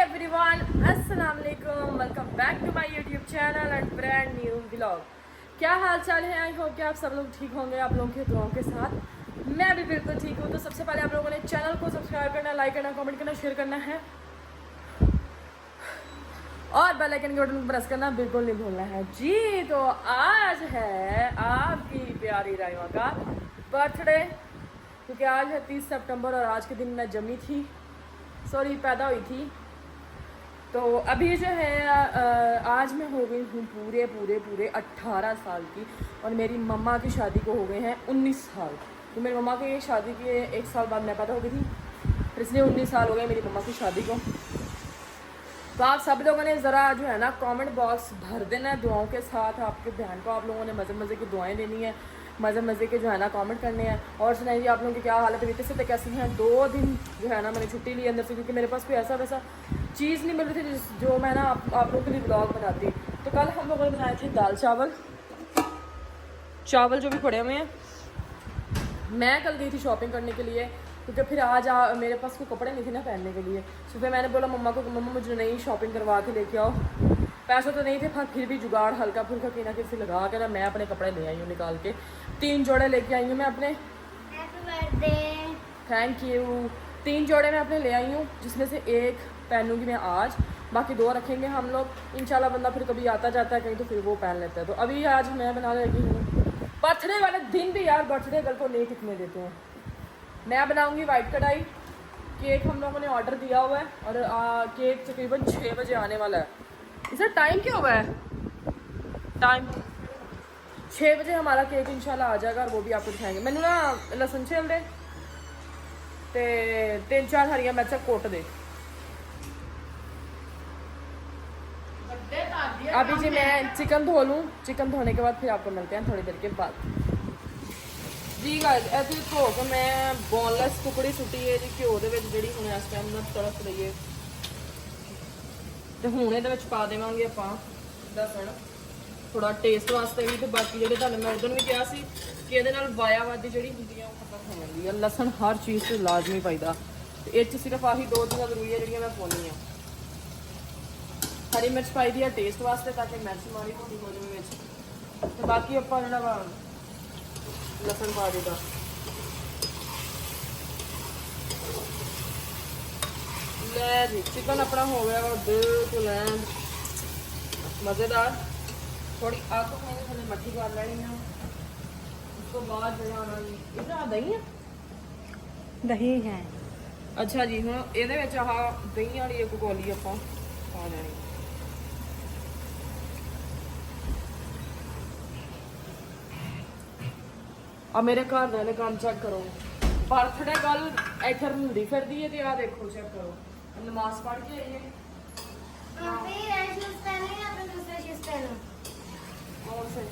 Everyone, अस्सलाम वालेकुम, welcome back to my YouTube channel and brand new vlog. क्या हाल चाल है? आई होप कि आप सब लोग ठीक होंगे आप लोगों की दुआओं के साथ। मैं भी बिल्कुल ठीक हूँ। तो सबसे पहले आप लोगों ने चैनल को सब्सक्राइब करना, लाइक करना, कमेंट करना, शेयर करना है और बेल आइकन के बटन को प्रेस करना बिल्कुल नहीं भूलना है जी। तो आज है आपकी प्यारी राइमा का बर्थडे, क्योंकि आज है 30 सितंबर और आज के दिन मैं जमी थी, सॉरी पैदा हुई थी। तो अभी जो है आज मैं हो गई हूँ पूरे 18 साल की और मेरी मम्मा की शादी को हो गए हैं 19 साल। तो मेरी मम्मा की शादी के 1 साल बाद मैं पैदा हो गई थी, तो इसलिए 19 साल हो गए मेरी मम्मा की शादी को। तो आप सब लोगों ने ज़रा जो है ना कमेंट बॉक्स भर देना है दुआओं के साथ। आपके बहन को आप लोगों ने मज़े की दुआएं देनी है, मज़े के जो है ना कमेंट करने हैं। और सुनाइए आप लोगों की क्या हालत है, से कैसी हैं। 2 दिन जो है ना मैंने छुट्टी ली अंदर से, क्योंकि मेरे पास कोई ऐसा वैसा चीज़ नहीं मिल रही थी जो मैं ना आप लोगों के लिए ब्लॉग बनाती। तो कल हम लोगों ने बनाए थे दाल चावल जो भी पड़े हुए हैं। मैं कल गई थी शॉपिंग करने के लिए, क्योंकि फिर आज मेरे पास कोई कपड़े नहीं थे ना पहनने के लिए। सुबह मैंने बोला मम्मा को, मम्मा मुझे नई शॉपिंग करवा के लेके आओ। पैसे तो नहीं थे, फिर भी जुगाड़ हल्का फुल्का किसी ना किसी लगा के ना मैं अपने कपड़े ले आई हूँ निकाल के। 3 जोड़े लेके आई हूँ मैं अपने। Thank you. 3 जोड़े मैं अपने ले आई हूँ, जिसमें से एक पहनूंगी मैं आज, बाकी 2 रखेंगे हम लोग इंशाल्लाह। बंदा फिर कभी आता जाता है कहीं तो फिर वो पहन लेता है। तो अभी आज मैं बना लगी हूँ बर्थडे वाले दिन भी यार बर्थडे गर्ल को नहीं टिकने देते हैं। मैं बनाऊंगी वाइट कढ़ाई। केक हम लोगों ने ऑर्डर दिया हुआ है और केक तकरीबन 6 बजे आने वाला है। इसे टाइम क्या हुआ है? टाइम 6 बजे हमारा केक इंशाल्लाह आ जाएगा और वो भी आपको दिखाएंगे। मैंने ना लसन छिल दे ते 3-4 हरियां मिर्चा कुट दे। अभी जी मैं चिकन धो लूँ, चिकन धोने के बाद फिर आपको मिलते हैं थोड़ी देर के बाद जी। गाइस ऐसे धो के मैं बोनलेस कुकड़ी सुटी है जी घ्यो दे विच, जिहड़ी हुण इस टाइम ना तड़क रही है। तो हुण इहदे विच पा देवांगे आपां लसन, थोड़ा टेस्ट वास्ते भी। तो बाकी जिहड़े तुहानूं मैं उदण भी कहा सी कि इहदे नाल वायावादी जिहड़ी हुंदी है वो खत्म हो जांदी है। लसन हर चीज़ ते लाजमी पाईदा। ते इह च सिर्फ आही 2 चीज़ां जरूरी है जिहड़ियां मैं पाउणी आ। हरी मिर्च पाई दी है टेस्ट वास्ते, ताकि मिर्च माड़ी मोटी हो जाए विच। तो बाकी आपां जिहड़ा वा लसन पा देगा। ले जी चिकन अपना हो गया और बिल्कुल मज़ेदार। थोड़ी आग थोड़ी मट्ठी कर लेनी है। उसको बाद जो है दही है, दही है। अच्छा जी। हुण इहदे विच आह दही वाली एक कौली आपां पा लेनी। आ मेरे घर वाले काम चेक करो, बर्थडे गल इधर रुलदी फिरदी है। आ देखो चेक करो, नमाज पढ़ के आई है। कौन से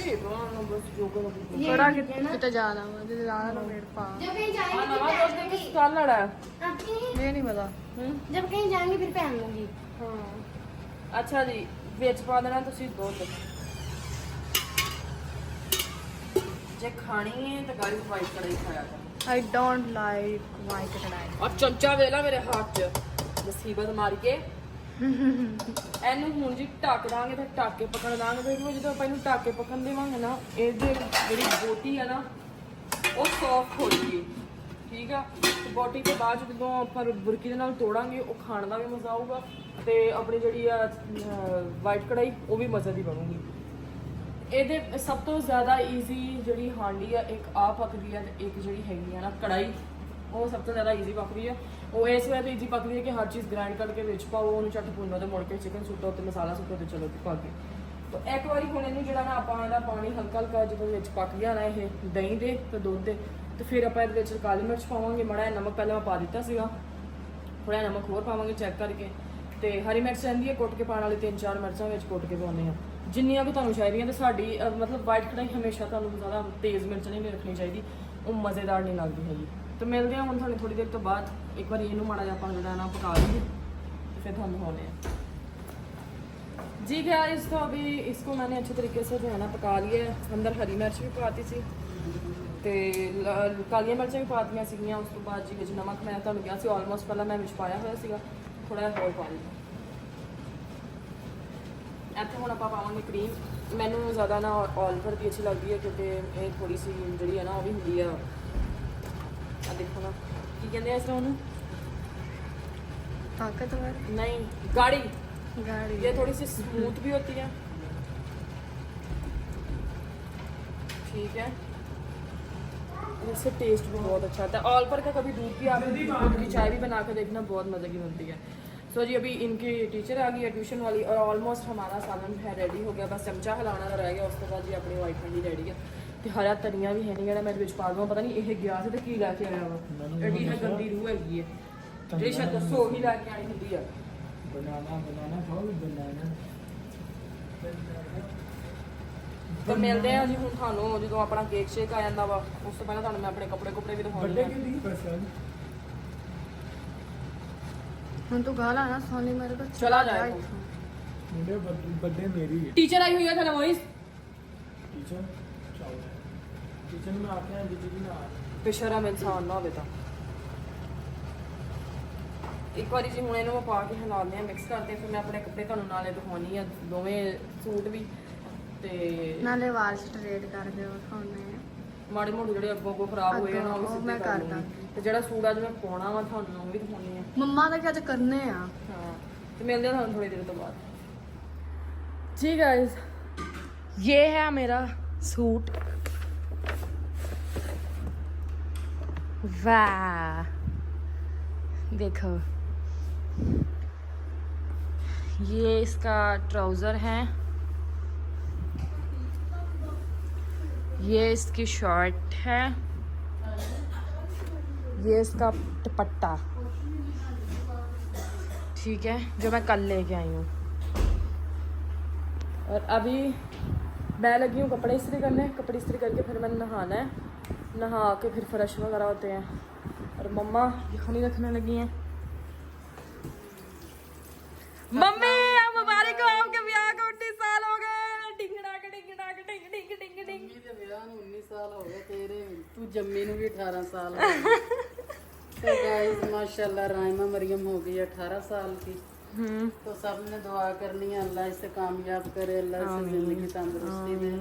ये गाना बस जो करो बड़ा कितना जाना हुआ जब जाना तो मेरे पास नवा दोस्त किस साल लड़ा है ये नहीं पता। जब कहीं जाएंगे फिर पहन लूंगी। हाँ अच्छा जी। विच पा देना तुसी दुध। जे खानी है तो गाइस वाइट कढ़ाई खाया कर। आई डोंट लाइक वाइट कढ़ाई। और चमचा वेला मेरे हाथ च मुसीबत मार के ਇਹਨੂੰ ਹੁਣ ਜੀ ਢੱਕ ਦਾਂਗੇ ਤੇ ਢੱਕ ਕੇ ਪਕਣ ਦਾਂਗੇ। ਫਿਰ ਜਦੋਂ ਆਪਾਂ ਇਹਨੂੰ ਢੱਕ ਕੇ ਪਕਣ ਦੇਵਾਂਗੇ ਨਾ, ਇਹਦੇ ਜਿਹੜੀ ਬੋਟੀ ਆ ਨਾ ਉਹ ਸੌਫਟ ਹੋ ਜੂਗੀ। ਠੀਕ ਆ। ਤੇ ਬੋਟੀ ਤੋਂ ਬਾਅਦ ਜਦੋਂ ਆਪਾਂ ਬੁਰਕੀ ਦੇ ਨਾਲ ਤੋੜਾਂਗੇ ਉਹ ਖਾਣ ਦਾ ਵੀ ਮਜ਼ਾ ਆਊਗਾ, ਤੇ ਆਪਣੀ ਜਿਹੜੀ ਆ ਵਾਈਟ ਕੜਾਈ ਉਹ ਵੀ ਮਜ਼ੇ ਦੀ ਬਣੂਗੀ। ਇਹਦੇ ਸਭ ਤੋਂ ਜ਼ਿਆਦਾ ਈਜ਼ੀ ਜਿਹੜੀ ਹਾਂਡੀ ਆ, ਇੱਕ ਆ ਪੱਕਦੀ ਆ ਤੇ ਇੱਕ ਜਿਹੜੀ ਹੈਗੀ ਆ ਨਾ ਕੜਾਈ, ਉਹ ਸਭ ਤੋਂ ਜ਼ਿਆਦਾ ਈਜ਼ੀ ਪੱਕਦੀ ਹੈ। ਉਹ ਇਸ ਵੇ ਤਾਂ ਈਜ਼ੀ ਪੱਕਦੀ ਹੈ ਕਿ ਹਰ ਚੀਜ਼ ਗ੍ਰਾਈਂਡ ਕਰਕੇ ਵਿੱਚ ਪਾਓ, ਉਹਨੂੰ ਝੱਟ ਭੁੰਨੋ ਤੇ ਮੁੜ ਕੇ ਚਿਕਨ ਸੁੱਟੋ ਤੇ ਮਸਾਲਾ ਸੁੱਟੋ ਤੇ ਚਲੋ ਪਾ ਕੇ। ਤਾਂ ਇੱਕ ਵਾਰੀ ਹੁਣ ਇਹਨੂੰ ਜਿਹੜਾ ਨਾ ਆਪਾਂ ਇਹਦਾ ਪਾਣੀ ਹਲਕਾ ਜਦੋਂ ਵਿੱਚ ਪੱਕ ਗਿਆ ਨਾ ਇਹ ਦਹੀਂ ਦੇ ਤੇ ਦੁੱਧ ਦੇ, ਤੇ ਫਿਰ ਆਪਾਂ ਇਹਦੇ ਵਿੱਚ ਕਾਲੀ ਮਿਰਚ ਪਾਵਾਂਗੇ, ਮਾੜਾ ਜਿਹਾ ਨਮਕ ਪਹਿਲਾਂ ਮੈਂ ਪਾ ਦਿੱਤਾ ਸੀਗਾ, ਥੋੜ੍ਹਾ ਜਿਹਾ ਨਮਕ ਹੋਰ ਪਾਵਾਂਗੇ ਚੈੱਕ ਕਰਕੇ। ਤੇ ਹਰੀ ਮਿਰਚ ਰਹਿੰਦੀ ਹੈ ਕੁੱਟ ਕੇ ਪਾਉਣ ਵਾਲੀ, 3-4 ਮਿਰਚਾਂ ਵਿੱਚ ਕੁੱਟ ਕੇ ਪਾਉਂਦੇ ਆ ਜਿੰਨੀਆਂ ਵੀ ਤੁਹਾਨੂੰ ਚਾਹੀਦੀਆਂ। ਤੇ ਸਾਡੀ ਮਤਲਬ ਵਾਈਟ ਕੜਾਈ ਹਮੇਸ਼ਾ ਤੁਹਾਨੂੰ ਜ਼ਿਆਦਾ ਤੇਜ਼ ਮਿਰਚ ਨਹੀਂ ਰੱਖਣੀ ਚਾਹੀਦੀ, ਉਹ ਮਜ਼ੇਦਾਰ ਨਹੀਂ ਲੱਗਦੀ ਹੈਗੀ। तो मिलते हैं हम थोड़ी थोड़ी देर तो बाद। एक बार इनू माड़ा जा जो ना पका लेंगे तो फिर थोड़ा होने जी। क्या इसको अभी इसको मैंने अच्छे तरीके से जो है ना पका लिया है। अंदर हरी मिर्च भी पकाती थी ਤੇ ਕਾਲੀਆਂ ਮਿਰਚਾਂ ਵੀ ਪਾਤੀਆਂ ਸੀਗੀਆਂ। ਉਸ ਤੋਂ ਬਾਅਦ ਜੀ ਵਿੱਚ ਨਮਕ ਮੈਂ ਤੁਹਾਨੂੰ ਕਿਹਾ ਸੀ ਆਲਮੋਸਟ ਪਹਿਲਾਂ ਮੈਂ ਵਿੱਚ ਪਾਇਆ ਹੋਇਆ ਸੀਗਾ, ਥੋੜਾ ਜਿਹਾ ਹੋਰ ਪਾ ਲਿਆ। ਇੱਥੇ ਹੁਣ ਆਪਾਂ ਪਾਵਾਂਗੇ ਕਰੀਮ। ਮੈਨੂੰ ਜ਼ਿਆਦਾ ਨਾ ਆਲਵਰ ਦੀ ਅੱਛੀ ਲੱਗਦੀ ਹੈ ਕਿਉਂਕਿ ਇਹ ਥੋੜੀ ਸੀ ਜਿਹੜੀ ਹੈ ਨਾ ਉਹ ਵੀ ਹੁੰਦੀ ਆ ਦੇਖੋ ਨਾ ਕੀ ਕਹਿੰਦੇ ਆ ਇਸ ਤਰ੍ਹਾਂ ਉਹਨੂੰ, ताकतवर नहीं गाड़ी, गाड़ी ये थोड़ी सी स्मूथ भी होती है। ठीक है, इससे टेस्ट भी बहुत अच्छा आता है। ऑल पर का कभी दूध की आप दूध की चाय भी बना कर देखना, बहुत मज़े की बनती है। सो जी अभी इनकी टीचर आ गई है ट्यूशन वाली और ऑलमोस्ट हमारा सालन है रेडी हो गया, बस चमचा हिलाना रह गया। उस तो बाद जी अपनी वाइट हंडी रेडी है ਤੇ ਹਰਾ ਧਨੀਆ ਵੀ ਹੈ ਨਹੀਂ ਜਿਹੜਾ ਮੈਂ ਵਿੱਚ ਪਾ ਦਵਾਂ। ਪਤਾ ਨਹੀਂ ਇਹ ਗਿਆ ਸੀ ਤੇ ਕੀ ਲੈ ਕੇ ਆਇਆ ਵਾ, ਐਡੀ ਹੈ ਗੰਦੀ ਰੂਹ ਹੈਗੀ ਹੈ ਜਿਹੜੀ ਸ਼ਾਇਦ ਦੱਸੋ ਉਹੀ ਲੈ ਕੇ ਆਣੀ ਹੁੰਦੀ ਆ। बनाना खाओगे बनाना? ਤਾਂ ਮਿਲਦੇ ਆ ਜੀ ਹੁਣ ਤੁਹਾਨੂੰ ਜਦੋਂ ਆਪਣਾ ਕੇਕ ਸ਼ੇਕ ਆ ਜਾਂਦਾ ਵਾ। ਉਸ ਤੋਂ ਪਹਿਲਾਂ ਤੁਹਾਨੂੰ ਮੈਂ ਆਪਣੇ ਕੱਪੜੇ ਕੁਪੜੇ ਵੀ ਦਿਖਾਉਣੇ बर्थडे ਆ। के लिए परेशान ਹੁਣ ਤੂੰ ਗਾਲਾ ਨਾ ਸੋਨੀ ਮੇਰੇ ਕੋ चला जाए मेरे बर्थडे मेरी है। टीचर आई हुई है थोड़ा वॉइस किचन चाव किचन में आते हैं दीदी ना ਬੇਸ਼ਰਮ ਇਨਸਾਨ ਨਾ ਹੋਵੇ ਤਾਂ ਇੱਕ ਵਾਰੀ ਜੀ ਹੁਣ ਇਹਨੂੰ ਮੈਂ ਪਾ ਕੇ ਹਿਲਾਉਂਦੇ ਆ, ਮਿਕਸ ਕਰਦੇ ਆ, ਫਿਰ ਮੈਂ ਆਪਣੇ ਕੱਪੜੇ ਤੁਹਾਨੂੰ ਨਾਲੇ ਦਿਖਾਉਣੀ ਆ, ਦੋਵੇਂ ਸੂਟ ਵੀ ਤੇ ਨਾਲੇ ਵਾਲ ਸਟ੍ਰੇਟ ਕਰਕੇ ਵਿਖਾਉਣੇ ਆ। ਮਾੜੇ ਮੋਟੇ ਜਿਹੜੇ ਅੱਗੋਂ ਖਰਾਬ ਹੋਏ ਆ ਨਾ ਉਹ ਵੀ ਉਹ ਸਿੱਧੇ ਮੈਂ ਕਰ ਕਰ ਲੂੰਗੀ। ਦਾਂਗੀ। ਤੇ ਜਿਹੜਾ ਸੂਟ ਅੱਜ ਮੈਂ ਪਾਉਣਾ ਵਾ ਤੁਹਾਨੂੰ ਉਹ ਵੀ ਦਿਖਾਉਣੀ ਆ। ਮੰਮਾ ਦਾ ਅੱਜ ਕਰਨੇ ਆ। हाँ तो मिलते हैं ਤੁਹਾਨੂੰ थोड़ी देर तो बाद। जी गाइस ये है मेरा सूट। वाह देखो ये इसका ट्राउज़र है, ये इसकी शर्ट है, ये इसका दुपट्टा ठीक है जो मैं कल लेके आई हूँ। और अभी मैं लगी हूँ कपड़े इस्त्री करने। कपड़े इस्त्री करके फिर मैंने नहाना है, नहा के फिर फ्रेश वगैरह होते हैं। और मम्मा यखनी रखने लगी हैं। मम्मी अब मुबारक हो, आपके ब्याह को 19 साल हो गए। डिंग डाक डिंग डाक डिंग डिंग डिंग डिंग। मेरे ब्याह ਨੂੰ 19 साल हो गए, तेरे तू जम्मी ਨੂੰ ਵੀ 18 साल हो गए। तो गाइस माशाल्लाह राइमा मरियम हो गई 18 साल की। तो सबने दुआ करनी है अल्लाह इसे कामयाब करे, अल्लाह इसे जिंदगी तंदुरुस्ती दे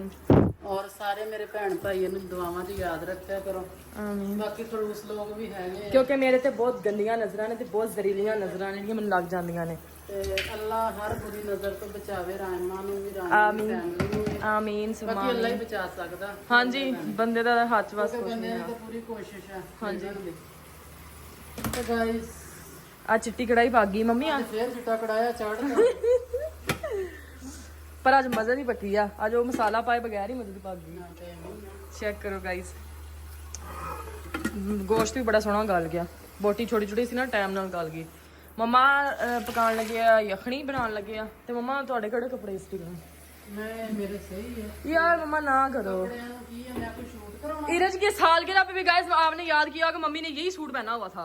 और सारे मेरे भैन भाइयों ਨੂੰ ਦੁਆਵਾਂ 'ਚ ਯਾਦ ਰੱਖਿਆ ਕਰੋ। आमीन। ਬਾਕੀ ਖੜੂਸ ਲੋਕ ਵੀ ਹੈਗੇ ਆ ਕਿਉਂਕਿ ਮੇਰੇ ਤੇ ਬਹੁਤ ਗੰਦੀਆਂ ਨਜ਼ਰਾਂ ਨੇ ਤੇ ਬਹੁਤ ਜ਼ਹਿਰੀਲੀਆਂ ਨਜ਼ਰਾਂ ਨੇ ਜਿਹੜੀਆਂ ਮੈਨੂੰ ਲੱਗ ਜਾਂਦੀਆਂ ਨੇ। ਤੇ ਅੱਲਾਹ ਹਰ ਬੁਰੀ ਨਜ਼ਰ ਤੋਂ ਬਚਾਵੇ ਰਾਇਮਾ ਨੂੰ ਵੀ, ਰਾਇਮਾ ਦੀ ਆਮੀਨ। ਫੈਮਿਲੀ ਨੂੰ ਵੀ। ਆਮੀਨ ਬਾਕੀ ਸੁਭਾਨ ਅੱਲਾਹ ਹੀ ਬਚਾ ਸਕਦਾ। ਹਾਂਜੀ ਬੰਦੇ ਦਾ ਹੱਥ ਵਸ ਕਿਉਂਕਿ ਕੁਛ ਬੰਦੇ ਨਹੀਂ ਦੀ ਆ। ਤਾਂ ਪੂਰੀ ਕੋਸ਼ਿਸ਼ ਹੈ। ਹਾਂਜੀ। ਤੇ ਗਾਇਸ ਆ ਚਿੱਟੀ ਕੜਾਈ ਭਾਗ ਗਈ ਮੰਮੀ ਆ, ਫੇਰ ਚਿੱਟਾ ਕੜਾਇਆ ਚੜ੍ਹਦਾ। ਪਰ ਅੱਜ ਮਜ਼ਾ ਨਹੀਂ ਪੱਕੀ ਆ। ਅੱਜ ਉਹ ਮਸਾਲਾ ਪਾਏ ਬਗੈਰ ਹੀ ਮਜ਼ੇ ਦੀ ਭਾਗ ਗਈ। ਚੈੱਕ ਕਰੋ ਗਾਈਸ, ਗੋਸ਼ਤ ਵੀ ਬੜਾ ਸੋਹਣਾ ਗਲ ਗਿਆ। ਬੋਟੀ ਛੋਟੀ ਛੋਟੀ ਸੀ ਨਾ, ਟਾਈਮ ਨਾਲ ਗਲ ਗਈ। ਮਮਾ ਪਕਾਉਣ ਲੱਗੇ ਆ, ਯਖਣੀ ਬਣਾਉਣ ਲੱਗੇ ਆ। ਤੇ ਮਮਾ ਤੁਹਾਡੇ ਕਿਹੜੇ ਕੱਪੜੇ ਇਸਤਰੀ ਕਰਾਂ? मैं मेरे सही है यार मम्मा ना करो। कपड़ियां की है, मैं कोई शूट कराऊंगा इरज के सालगिरह पे भी गाइस आपने याद किया कि मम्मी ने यही सूट पहना हुआ था।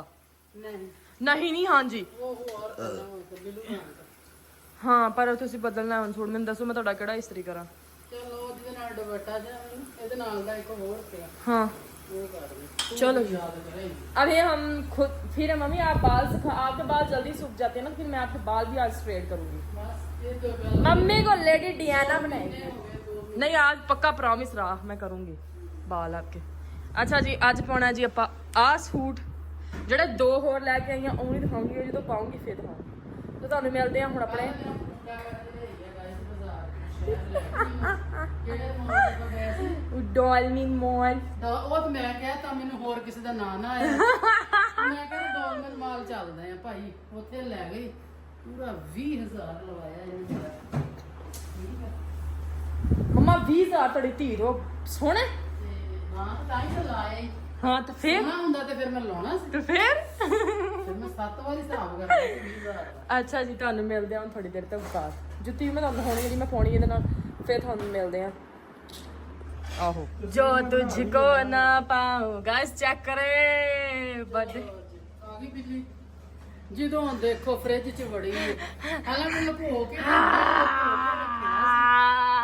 नहीं नहीं हाँ जी वो और करना होता बिल्लू रंग का। हाँ पर ਤੁਸੀਂ ਬਦਲਣਾ ਹੁਣ ਸੂਟ। ਮੈਨੂੰ ਦੱਸੋ ਮੈਂ ਤੁਹਾਡਾ ਕਿਹੜਾ ਇਸਤਰੀ ਕਰਾਂ? चलो ਉਹਦੇ ਨਾਲ ਦੁਪੱਟਾ ਜਿਹਾ ਇਹਦੇ ਨਾਲ ਦਾ ਇੱਕ ਹੋਰ ਪਿਆ हाँ ਉਹ ਕਰ ਦੇ। चलो जी ਯਾਦ ਕਰੇ अभी हम खुद फिर मम्मी आप बाल आपके बाल जल्दी सूख जाते हैं ना, फिर मैं आपके बाल भी आज स्ट्रेट करूंगी। बस ये तो गल मम्मी को लेडी डियाना बनाएगी। नहीं आज पक्का प्रॉमिस रहा मैं करूंगी बाल आपके। अच्छा जी ਅੱਜ ਪਾਉਣਾ ਜੀ ਆਪਾਂ ਆਹ ਸੂਟ ਜਿਹੜੇ ਦੋ ਹੋਰ ਲੈ ਕੇ ਆਈਆਂ ਉਹ ਨਹੀਂ ਦਿਖਾਉਂਗੀ, ਉਹ ਜਦੋਂ ਪਾਉਂਗੀ ਫਿਰ ਦਿਖਾਉਂਗੀ। ਤੇ ਤੁਹਾਨੂੰ ਮਿਲਦੇ ਆ ਹੁਣ ਆਪਣੇ ਡੋਲਮਿੰਗ ਮਾਲ। ਉਹ ਤਾਂ ਮੈਂ ਕਹਿਤਾ ਮੈਨੂੰ ਹੋਰ ਕਿਸੇ ਦਾ ਨਾਂ ਨਾ ਆਇਆ। ਮੈਂ ਕਹਿੰਦਾ ਡੋਲਮਨ ਮਾਲ ਚੱਲਦੇ ਆ ਭਾਈ, ਉੱਥੇ ਲੈ ਗਈ ਪੂਰਾ 20000 ਲਵਾਇਆ ਇਹਨੇ। ਮੰਮਾ 20000 ਤੁਹਾਡੀ ਧੀ ਰੋ ਸੋਹਣੇ। ਤੇ ਹਾਂ ਤਾਂ ਹੀ ਤਾਂ ਲਾਇਆ ਹੀ। ਹਾਂ ਤੇ ਫਿਰ ਨਾ ਹੁੰਦਾ ਤੇ ਫਿਰ ਮੈਂ ਲਾਉਣਾ ਸੀ। ਤੇ ਫਿਰ ਫਿਰ ਮੈਂ 7 ਵਾਰੀ ਹਿਸਾਬ ਕਰਦਾ 20000 ਦਾ। ਅੱਛਾ ਜੀ ਤੁਹਾਨੂੰ ਮਿਲਦੇ ਹਾਂ ਥੋੜੀ ਦੇਰ ਤੱਕ ਬਾਅਦ। ਜੁੱਤੀ ਮੈਂ ਤੁਹਾਨੂੰ ਦਿਖਾਉਣੀ ਜਿਹੜੀ ਮੈਂ ਪਾਉਣੀ ਇਹਦੇ ਨਾਲ, ਫਿਰ ਤੁਹਾਨੂੰ ਮਿਲਦੇ ਹਾਂ। ਆਹੋ ਜੋ ਤੁਝਕੋ ਨਾ ਪਾਉ ਗਾਇਸ ਚੈੱਕ ਕਰੇ ਬਦ ਆ ਗਈ ਬਿਜਲੀ ਜਦੋਂ ਦੇਖੋ ਫ੍ਰਿਜ 'ਚ ਵੜੀ ਹਾਲਾਂ ਮੈਨੂੰ ਲੁਕੋ ਕੇ ਰੱਖਿਆ ਸੀ।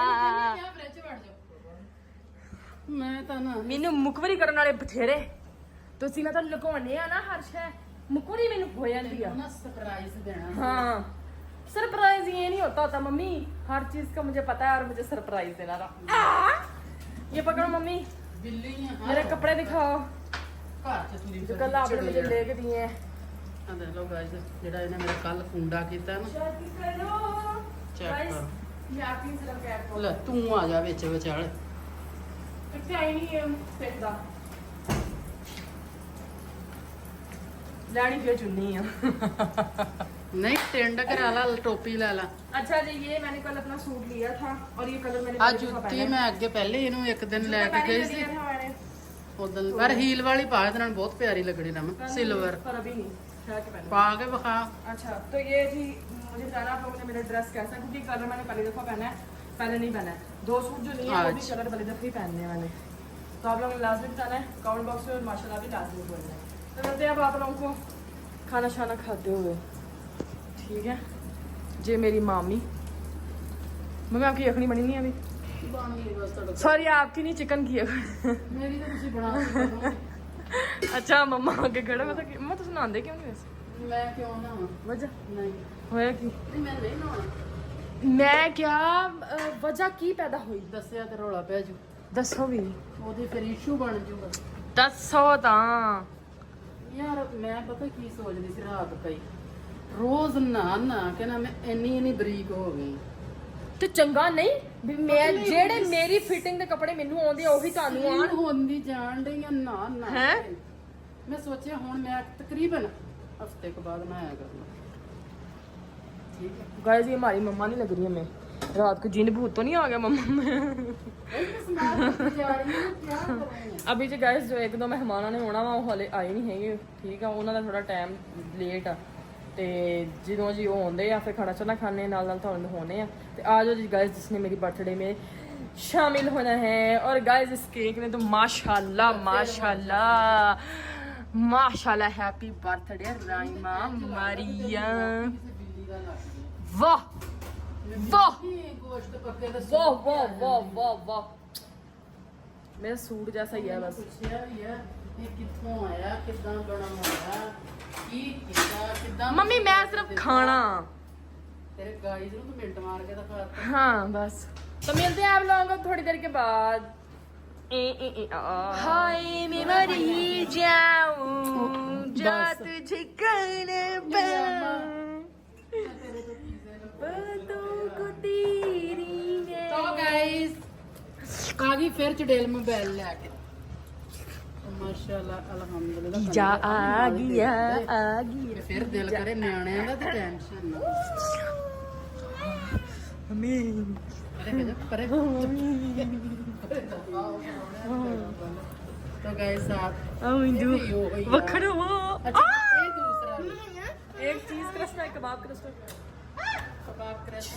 ਇਹਨੂੰ ਕਹਿੰਦੇ ਕਿਆ ਫ੍ਰਿਜ 'ਚ ਵੜ ਜਾ। ਮੈਂ ਤਾਂ ਨਾ ਮੈਨੂੰ ਮੁਕਵਰੀ ਕਰਨ ਵਾਲੇ ਬਥੇਰੇ ਤੁਸੀਂ ਮੈਂ ਤਾਂ ਲੁਕਾਉਣੇ ਆ ਨਾ ਹਰ ਸ਼ੈ ਮੁਕਵਰੀ ਮੈਨੂੰ ਹੋ ਜਾਂਦੀ ਆ ਨਾ ਸਰਪ੍ਰਾਈਜ਼ ਦੇਣਾ हाँ सरप्राइज ये नहीं होता था मम्मी हर चीज का मुझे पता है और मुझे सरप्राइज देना था ये पकड़ो मम्मी ਬਿੱਲੀ ਆ मेरे कपड़े दिखाओ ਘਰ ਚ ਤੁਰੀ जो कल आपने मुझे लेके दिए हैं ਆ ਦੇਖ ਲਓ ਗਾਇਸ ਜਿਹੜਾ ਇਹਨੇ ਮੇਰਾ ਕੱਲ ਕੁੰਡਾ ਕੀਤਾ ਨਾ ਚੈੱਕ Guys, ਕਰ ये आपकी सिर्फ कैप को ਲੈ ਤੂੰ ਆ ਜਾ ਵਿੱਚ ਵਿਚਾਲੇ कितने आई नहीं है फेंकदा लाड़ी क्यों चुन्नी है ਨਹੀਂ ਟਿੰਡ ਕਰਾ ਲਾ ਟੋਪੀ ਲੈ ਲਾ अच्छा जी ये मैंने कल अपना सूट लिया था और ये कलर मैंने ਆ पहले दफा ਜੁੱਤੀ पहना ਮੈਂ ਅੱਗੇ ਪਹਿਲੇ ਇਹਨੂੰ ਇੱਕ ਦਿਨ ਲੈ जूता ਕੇ पहले ਗਈ भी ਸੀ लिया था मैंने, ਉਦੋਂ ਪਰ ਹੀਲ ਵਾਲੀ ਪਾ ਇਹਦੇ ਨਾਲ ਬਹੁਤ ਪਿਆਰੀ ਲੱਗਣੀ ਨਾ ਸਿਲਵਰ पर अभी नहीं ठहर के पहना ਪਾ ਕੇ ਵਿਖਾ अच्छा तो ये जी मुझे बताना आप लोगों ने मेरा ड्रेस कैसा है क्योंकि कलर मैंने पहली दफा पहना है पहले नहीं पहना है 2 सूट जो नहीं है वो भी अच्छा। कलर पहली दफा ही पहनने वाले तो आप लोगों ने लाजमी बताना है कमेंट बॉक्स में और माशाल्लाह भी लाजमी बोलना है तो मिलते हैं अब आप लोगों को खाना शाना खाते हुए ठीक है जी मेरी मामी मम्मी आपकी यखनी बनी नहीं है अभी ਬਣ ਗਈ ਬਸ ਤੁਹਾਡਾ सॉरी आपकी नहीं चिकन की है ਮੇਰੀ ਤਾਂ ਤੁਸੀਂ ਬਣਾ ਕੇ अच्छा मम्मा आगे खड़ा मैं तो सुनांदे क्यों नहीं वैसे ਮੈਂ ਕਿਉਂ ਨਾ वजह ਨਹੀਂ होया की ਨਹੀਂ ਮੈਂ ਨਹੀਂ ਨਾ मैं क्या वजह की पैदा हुई ਦੱਸਿਆ ਤੇ ਰੌਲਾ ਪੈ ਜੂ दसो भी ਉਹਦੀ ਫਿਰ ਇਸ਼ੂ ਬਣ ਜੂਗਾ दसो तां ਯਾਰ ਮੈਂ ਪਤਾ ਕੀ ਸੋਚਦੀ ਸੀ ਰਾਤ ਪਈ ਰੋਜ਼ ਨਾ ਕਿ ਨਾ ਮੈਂ ਇੰਨੀ ਬਰੀਕ ਹੋ ਗਈ ਤੇ ਚੰਗਾ ਨਹੀਂ ਵੀ ਮੈਂ ਜਿਹੜੇ ਮੇਰੀ ਫਿਟਿੰਗ ਦੇ ਕੱਪੜੇ ਮੈਨੂੰ ਆਉਂਦੇ ਆ ਉਹੀ ਤੁਹਾਨੂੰ ਆਣ ਆਣ ਹੁੰਦੀ ਜਾਣ ਡਈਆਂ ਨਾ ਹੈਂ? ਮੈਂ ਸੋਚਿਆ ਹੁਣ ਮੈਂ ਤਕਰੀਬਨ ਹਫਤੇ ਕੁ ਬਾਅਦ ਮੈਂ ਆਇਆ ਕਰੂੰਗਾ ਠੀਕ ਹੈ गाइस ये हमारी मम्मा नहीं लग रही है मैं रात को जिन भूत तो नहीं आ गया मम्मा में अभी जो गाइस जो एक दो मेहमानां ने होना वा ਉਹ ਹਲੇ ਆਏ ਨਹੀਂ ਹੈਗੇ ਠੀਕ ਆ ਉਹਨਾਂ ਦਾ ਥੋੜਾ ਟਾਈਮ ਲੇਟ ਆ ਤੇ ਜਦੋਂ ਜੀ ਉਹ ਆਉਂਦੇ ਆ ਫਿਰ ਖਾਣਾ ਚਾਹਨਾ ਖਾਣੇ ਨਾਲ ਨਾਲ ਤੁਹਾਨੂੰ ਹੋਣੇ ਆ ਤੇ ਆ ਜਾਓ ਜੀ गाइस जिसने मेरी बर्थडे में शामिल होना है और गाइस इस केक ने तो माशाल्लाह हैप्पी बर्थडे राइमा मारिया वाह वाह ਗੋਸ਼ਤ ਪੱਕੇ ਦਾ वाह वाह वाह वाह वाह मेरा सूट जैसा ही है बस ਪੁੱਛਿਆ ਵੀ ਹੈ ਇਹ ਕਿੱਥੋਂ ਆਇਆ ਕਿੱਦਾਂ ਬਣਾ ਹੋਇਆ ਕੀ ਕਿੱਦਾਂ मम्मी मैं सिर्फ खाना ਤੇਰੇ ਗਾਈਜ਼ ਨੂੰ ਤੂੰ ਮਿੰਟ ਮਾਰ ਕੇ ਦਿਖਾ हाँ बस तो मिलते हैं आप लोगों को थोड़ी देर के बाद हाय मैं मरी जाऊं जा तुझे कहने तो गाइस आ गई फिर चुड़ैल मोबाइल लेके माशाल्लाह अल्हम्दुलिल्लाह जा आ गया ਤੇ ਫਿਰ ਦਿਲ ਕਰੇ ਨਿਆਣਿਆਂ ਦਾ ਤੇ ਟੈਨਸ਼ਨ ਨਾ अमीन परे तो गाइस आप वखड़ो अच्छा ये दूसरा एक चीज क्रस्ट है कबाब क्रस्ट कबाब क्रस्ट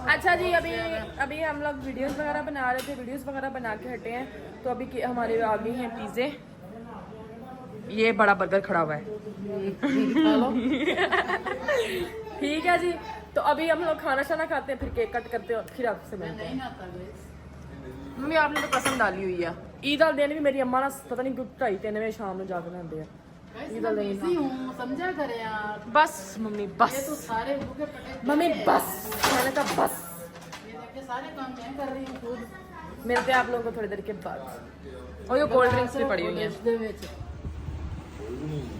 अच्छा जी अभी हम लोग वीडियोस वगैरह बना रहे थे वीडियोस वगैरह बना के हटे हैं तो अभी हमारे आ गए हैं पिज़्ज़े ये बड़ा बर्गर खड़ा हुआ है खा लो ठीक है जी तो अभी हम लोग खाना शाना खाते हैं फिर केक कट करते हैं और फिर आपसे मिलते हैं नहीं आता गाइस मम्मी आपने तो कसम डाली हुई है ईद वाले दिन भी मेरी अम्मा ना पता नहीं क्यों 2:30-3 बजे शाम में जाकर आते हैं गाइस मैं बिजी हूं समझा कर यार बस मम्मी बस ये तो सारे भूखे पटे मम्मी बस खाने का बस ये देखिए सारे काम मैं कर रही हूं खुद मिलते हैं आप लोगों को थोड़ी देर के बाद और ये कोल्ड ड्रिंक्स भी पड़ी हुई हैं ਦੇ ਵਿੱਚ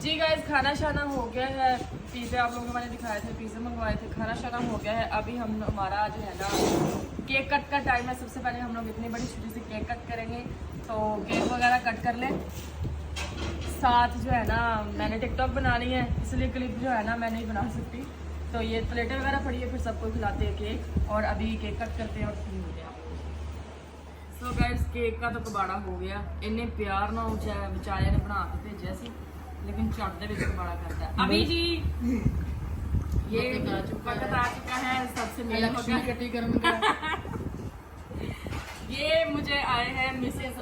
जी गाइस खाना शाना हो गया है पिज़्ज़ा आप लोगों को मैंने दिखाए थे पिज़्ज़ा मंगवाए थे खाना शाना हो गया है अभी हम हमारा जो है ना केक कट का टाइम है सबसे पहले हम लोग इतनी बड़ी छोटी सी केक कट करेंगे तो केक वगैरह कट कर लें साथ जो है ना मैंने टिकटॉक बनानी है इसलिए क्लिप जो है ना मैं नहीं बना सकती तो ये प्लेटें वगैरह पड़ी है फिर सबको खिलाते हैं केक और अभी केक कट करते हैं और फिर मिलते हैं सो गाइस केक का तो कबाड़ा हो गया इन्ने प्यार ना बेचारे ने बना के भेजा सी लेकिन चट दे विच कबाड़ा करता है अभी जी ये वक्त आ चुका है सबसे मेल हो गया कटी करने का ये मुझे आए हैं मिसेस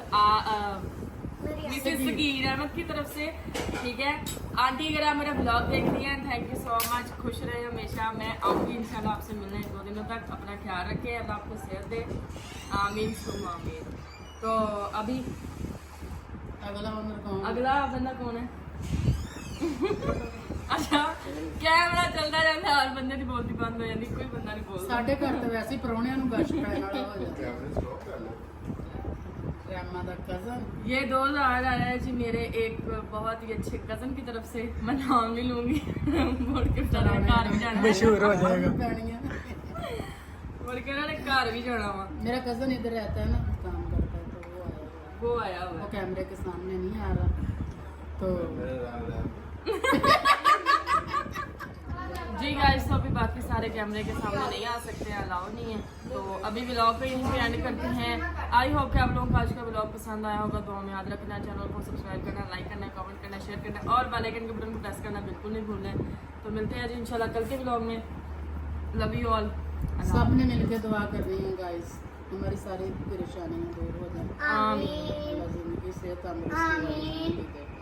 मेरी मिसेस सगीर अहमद की तरफ से। ठीक है आंटी, अगर आप मेरा ब्लॉग देख रही हैं, थैंक यू सो मच। खुश रहे हमेशा। मैं आऊँगी इंशाल्लाह आपसे मिलने 2 दिनों तक। अपना ख्याल रखें, अल्लाह आपको सेहत दे। आमीन सुम आमीन। तो अभी अगला बंदा कौन है? अच्छा कैमरा चलता जाता हर बंदे की बोलती बंद हो जाती, कोई बंदा नहीं बोलता। ਸਾਡੇ ਘਰ ਤਾਂ ਵੈਸੇ ਹੀ ਪਰੌਣਿਆਂ ਨੂੰ ਗਸ਼ ਪੈਣ ਵਾਲਾ ਹੋ ਜਾਂਦਾ। रामा दा कजन ये 2000 आया है जी मेरे एक बहुत ही अच्छे कजन की तरफ से। मैं नाम नहीं लूंगी मुड़ के बेचारे ने घर भी जाना है। मशहूर हो जाएगा। मुड़ के उन्होंने घर भी जाना हुआ। मेरा कजन इधर रहता है ना, काम करता है, तो वो आया हुआ वो है। कैमरे के सामने नहीं आ रहा तो जी गाइस, तो अभी बाकी सारे कैमरे के सामने नहीं आ सकते हैं, अलाउ नहीं है। तो अभी व्लॉग को यहीं पे एंड करते हैं। आई होप कि आप लोगों को आज का व्लॉग पसंद आया होगा। तो हमें याद रखना, चैनल को सब्सक्राइब करना, लाइक करना, कमेंट करना, शेयर करना और बेल आइकन के बटन को प्रेस करना बिल्कुल नहीं भूलना। तो मिलते हैं जी इंशाल्लाह कल के व्लॉग में। Love you all. सबने मिलकर दुआ कर रही हूँ गाइस, हमारी सारी परेशानियां दूर हो जाए। आमीन। अल्लाह जिंदगी से तंदुरुस्ती